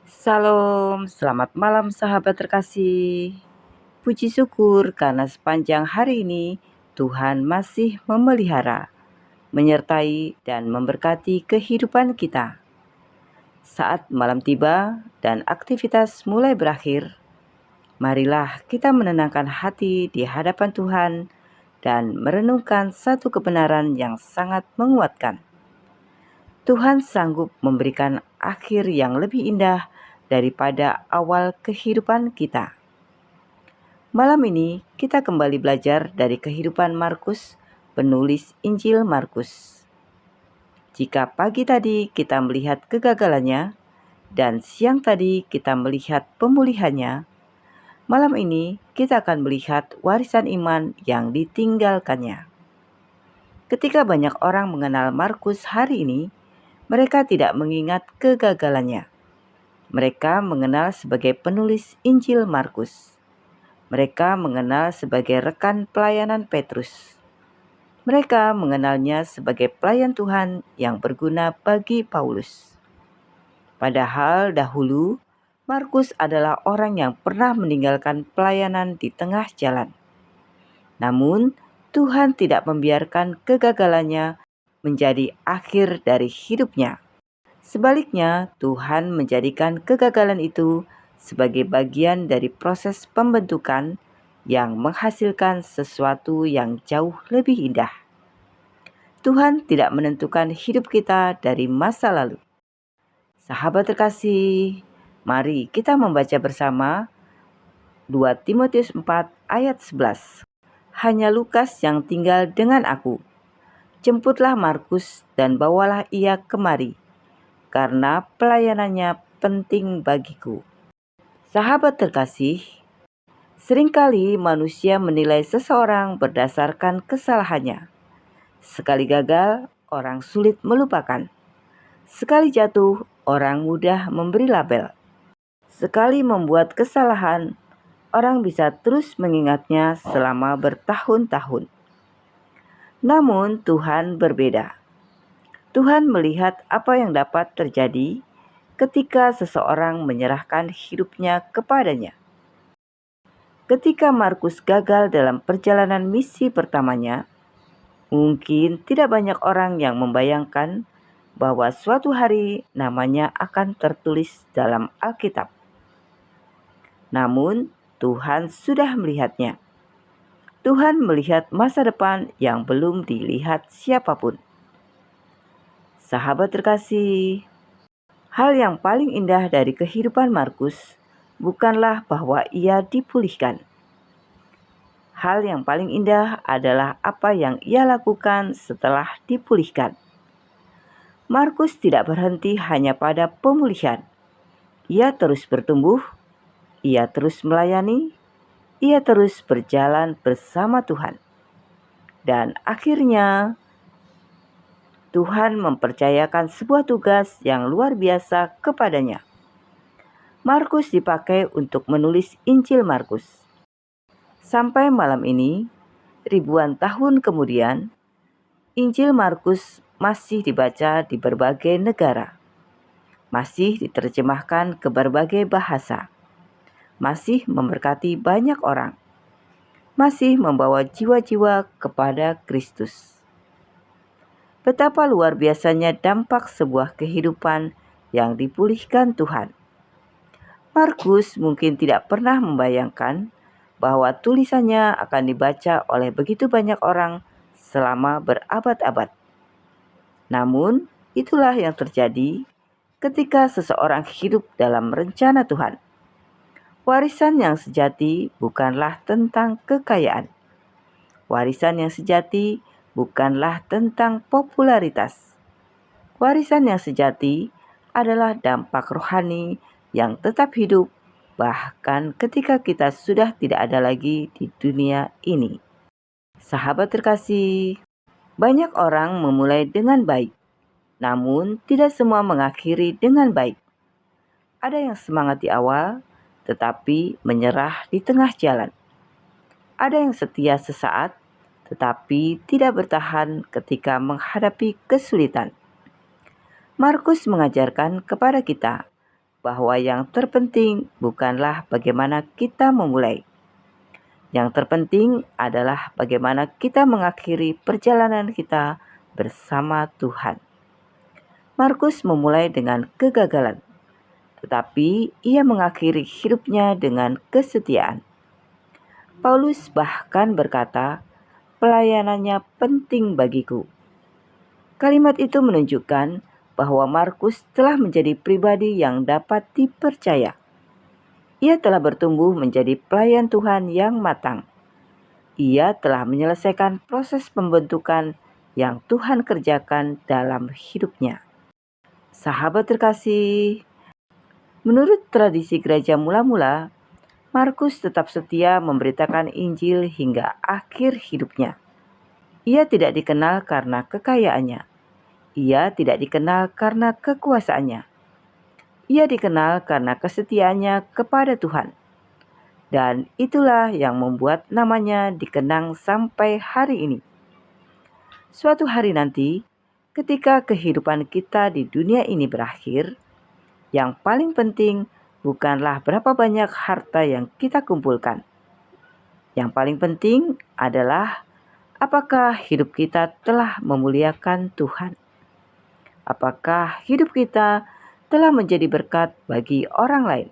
Salam, selamat malam sahabat terkasih. Puji syukur karena sepanjang hari ini Tuhan masih memelihara, menyertai, dan memberkati kehidupan kita. Saat malam tiba dan aktivitas mulai berakhir, marilah kita menenangkan hati di hadapan Tuhan dan merenungkan satu kebenaran yang sangat menguatkan. Tuhan sanggup memberikan akhir yang lebih indah daripada awal kehidupan kita. Malam ini kita kembali belajar dari kehidupan Markus, penulis Injil Markus. Jika pagi tadi kita melihat kegagalannya dan siang tadi kita melihat pemulihannya, malam ini kita akan melihat warisan iman yang ditinggalkannya. Ketika banyak orang mengenal Markus hari ini, mereka tidak mengingat kegagalannya. Mereka mengenal sebagai penulis Injil Markus. Mereka mengenal sebagai rekan pelayanan Petrus. Mereka mengenalnya sebagai pelayan Tuhan yang berguna bagi Paulus. Padahal dahulu, Markus adalah orang yang pernah meninggalkan pelayanan di tengah jalan. Namun, Tuhan tidak membiarkan kegagalannya menjadi akhir dari hidupnya. Sebaliknya, Tuhan menjadikan kegagalan itu sebagai bagian dari proses pembentukan yang menghasilkan sesuatu yang jauh lebih indah. Tuhan tidak menentukan hidup kita dari masa lalu. Sahabat terkasih, mari kita membaca bersama 2 Timotius 4 ayat 11. Hanya Lukas yang tinggal dengan aku. Jemputlah Markus dan bawalah ia kemari, karena pelayanannya penting bagiku. Sahabat terkasih, seringkali manusia menilai seseorang berdasarkan kesalahannya. Sekali gagal, orang sulit melupakan. Sekali jatuh, orang mudah memberi label. Sekali membuat kesalahan, orang bisa terus mengingatnya selama bertahun-tahun. Namun Tuhan berbeda. Tuhan melihat apa yang dapat terjadi ketika seseorang menyerahkan hidupnya kepadanya. Ketika Markus gagal dalam perjalanan misi pertamanya, mungkin tidak banyak orang yang membayangkan bahwa suatu hari namanya akan tertulis dalam Alkitab. Namun, Tuhan sudah melihatnya. Tuhan melihat masa depan yang belum dilihat siapapun. Sahabat terkasih, hal yang paling indah dari kehidupan Markus bukanlah bahwa ia dipulihkan. Hal yang paling indah adalah apa yang ia lakukan setelah dipulihkan. Markus tidak berhenti hanya pada pemulihan. Ia terus bertumbuh, ia terus melayani, ia terus berjalan bersama Tuhan. Dan akhirnya, Tuhan mempercayakan sebuah tugas yang luar biasa kepadanya. Markus dipakai untuk menulis Injil Markus. Sampai malam ini, ribuan tahun kemudian, Injil Markus masih dibaca di berbagai negara, masih diterjemahkan ke berbagai bahasa, masih memberkati banyak orang, masih membawa jiwa-jiwa kepada Kristus. Betapa luar biasanya dampak sebuah kehidupan yang dipulihkan Tuhan. Markus mungkin tidak pernah membayangkan bahwa tulisannya akan dibaca oleh begitu banyak orang selama berabad-abad. Namun, itulah yang terjadi ketika seseorang hidup dalam rencana Tuhan. Warisan yang sejati bukanlah tentang kekayaan. Warisan yang sejati bukanlah tentang popularitas. Warisan yang sejati adalah dampak rohani yang tetap hidup bahkan ketika kita sudah tidak ada lagi di dunia ini. Sahabat terkasih, banyak orang memulai dengan baik, namun tidak semua mengakhiri dengan baik. Ada yang semangat di awal, tetapi menyerah di tengah jalan. Ada yang setia sesaat, tetapi tidak bertahan ketika menghadapi kesulitan. Markus mengajarkan kepada kita bahwa yang terpenting bukanlah bagaimana kita memulai. Yang terpenting adalah bagaimana kita mengakhiri perjalanan kita bersama Tuhan. Markus memulai dengan kegagalan, tetapi ia mengakhiri hidupnya dengan kesetiaan. Paulus bahkan berkata, "Pelayanannya penting bagiku." Kalimat itu menunjukkan bahwa Markus telah menjadi pribadi yang dapat dipercaya. Ia telah bertumbuh menjadi pelayan Tuhan yang matang. Ia telah menyelesaikan proses pembentukan yang Tuhan kerjakan dalam hidupnya. Sahabat terkasih, menurut tradisi gereja mula-mula, Markus tetap setia memberitakan Injil hingga akhir hidupnya. Ia tidak dikenal karena kekayaannya. Ia tidak dikenal karena kekuasaannya. Ia dikenal karena kesetiaannya kepada Tuhan. Dan itulah yang membuat namanya dikenang sampai hari ini. Suatu hari nanti, ketika kehidupan kita di dunia ini berakhir, yang paling penting bukanlah berapa banyak harta yang kita kumpulkan. Yang paling penting adalah apakah hidup kita telah memuliakan Tuhan. Apakah hidup kita telah menjadi berkat bagi orang lain?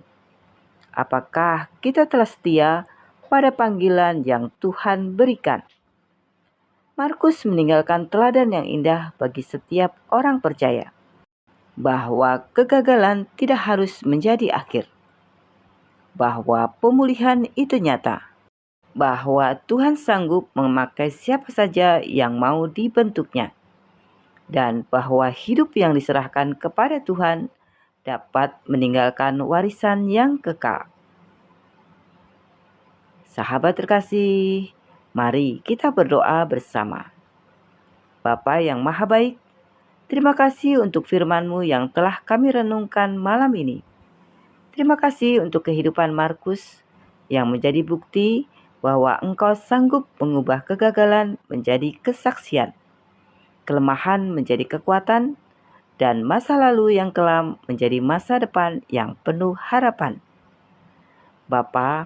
Apakah kita telah setia pada panggilan yang Tuhan berikan? Markus meninggalkan teladan yang indah bagi setiap orang percaya, bahwa kegagalan tidak harus menjadi akhir, bahwa pemulihan itu nyata, bahwa Tuhan sanggup memakai siapa saja yang mau dibentuknya, dan bahwa hidup yang diserahkan kepada Tuhan dapat meninggalkan warisan yang kekal. Sahabat terkasih, mari kita berdoa bersama. Bapa yang Maha Baik, terima kasih untuk firman-Mu yang telah kami renungkan malam ini. Terima kasih untuk kehidupan Markus yang menjadi bukti bahwa Engkau sanggup mengubah kegagalan menjadi kesaksian, kelemahan menjadi kekuatan, dan masa lalu yang kelam menjadi masa depan yang penuh harapan. Bapa,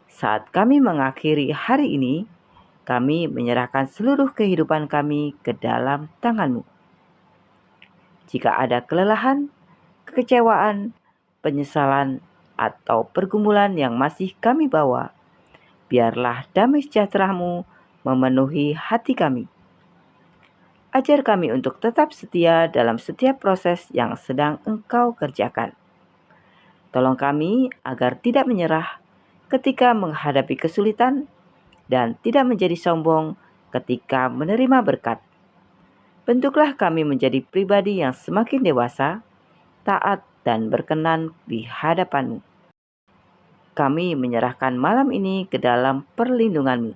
saat kami mengakhiri hari ini, kami menyerahkan seluruh kehidupan kami ke dalam tangan-Mu. Jika ada kelelahan, kekecewaan, penyesalan, atau pergumulan yang masih kami bawa, biarlah damai sejahtera-Mu memenuhi hati kami. Ajar kami untuk tetap setia dalam setiap proses yang sedang Engkau kerjakan. Tolong kami agar tidak menyerah ketika menghadapi kesulitan dan tidak menjadi sombong ketika menerima berkat. Bentuklah kami menjadi pribadi yang semakin dewasa, taat, dan berkenan di hadapan-Mu. Kami menyerahkan malam ini ke dalam perlindungan-Mu.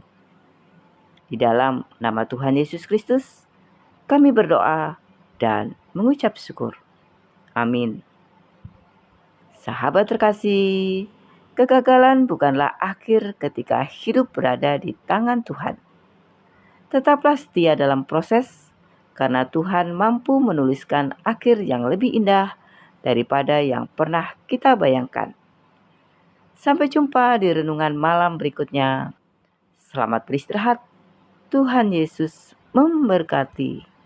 Di dalam nama Tuhan Yesus Kristus, kami berdoa dan mengucap syukur. Amin. Sahabat terkasih, kegagalan bukanlah akhir ketika hidup berada di tangan Tuhan. Tetaplah setia dalam proses, karena Tuhan mampu menuliskan akhir yang lebih indah daripada yang pernah kita bayangkan. Sampai jumpa di renungan malam berikutnya. Selamat beristirahat. Tuhan Yesus memberkati.